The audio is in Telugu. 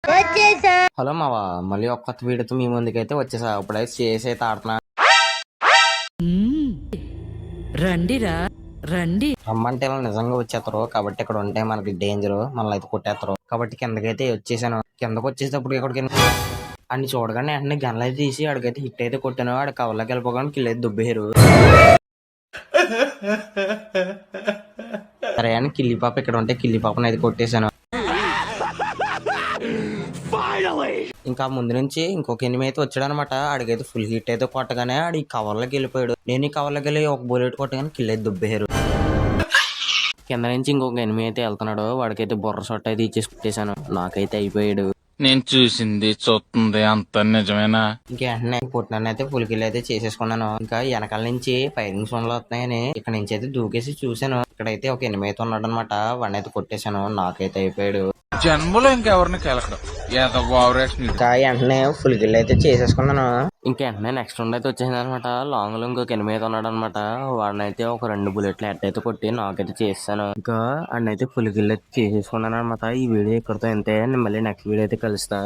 హలో మావా, మళ్ళీ ఒక్క కొత్త వీడియోతో మీ ముందుకైతే వచ్చేసా. ఇప్పుడైతే చేసైతే ఆడుతున్నా. రండిరా రండి. రమ్మంటే ఇలా నిజంగా వచ్చేస్తారు కాబట్టి ఇక్కడ ఉంటే మనకి డేంజర్, మనల్ని అయితే కొట్టేస్తారు కాబట్టి కిందకైతే వచ్చేసాను. కిందకు వచ్చేటప్పుడు ఇక్కడికి అన్ని చూడగానే వెంటనే గన్లు అయితే తీసి ఆడికైతే హిట్ అయితే కొట్టాను. ఆడ కవర్లోకి వెళ్ళిపోగానే కిల్ అయితే దుబ్బేరు. సరే అని కిల్లి పాప ఇక్కడ ఉంటే కిల్లి పాపను అయితే కొట్టేశాను. ఇంకా ముందు నుంచి ఇంకొక ఎనిమిది అయితే వచ్చాడు అనమాట. ఆడికైతే ఫుల్ హిట్ అయితే కొట్టగానే ఆడి కవర్లోకి వెళ్ళిపోయాడు. నేను ఈ కవర్లోకి వెళ్ళి ఒక బుల్లెట్ కొట్టగానే కిల్ అయితే దుబ్బేరు. కింద నుంచి ఇంకొక ఎనిమిది అయితే వెళ్తున్నాడు. వాడికైతే బుర్ర సొట్ట అయితే ఇచ్చేసి కొట్టేశాను. నాకైతే అయిపోయాడు. నేను చూసింది చూస్తుంది అంత నిజమేనా? ఇంకా వెంటనే కొట్టినాను అయితే ఫుల్ కిల్ అయితే చేసేసుకున్నాను. ఇంకా వెనకాల నుంచి ఫైరింగ్ సౌండ్లు వస్తున్నాయని ఇక్కడ నుంచి అయితే దూకేసి చూశాను. ఇక్కడైతే ఒక ఎనిమిది అయితే ఉన్నాడు అనమాట. వాడిని అయితే కొట్టేశాను. నాకైతే అయిపోయాడు. జన్మలో ఇంకెవరిని కెలకడం ఏదో ఇంకా వెంటనే ఫుల్ కిల్ అయితే చేసేసుకున్నాను. ఇంకా వెంటనే నెక్స్ట్ రౌండ్ అయితే వచ్చేసింది అనమాట. లాంగ్ లో ఇంకొక ఎనిమిది అయితే ఉన్నాడు అనమాట. వాడిని అయితే ఒక 2 బుల్లెట్లు హెడ్ అయితే కొట్టి నాకైతే చేస్తాను. ఇంకా వాడినైతే ఫుల్ కిల్ అయితే చేసేసుకున్నాను అనమాట. ఈ వీడియో ఇక్కడితో అంతే. నేను మళ్ళీ నెక్స్ట్ వీడియో అయితే కలుస్తా.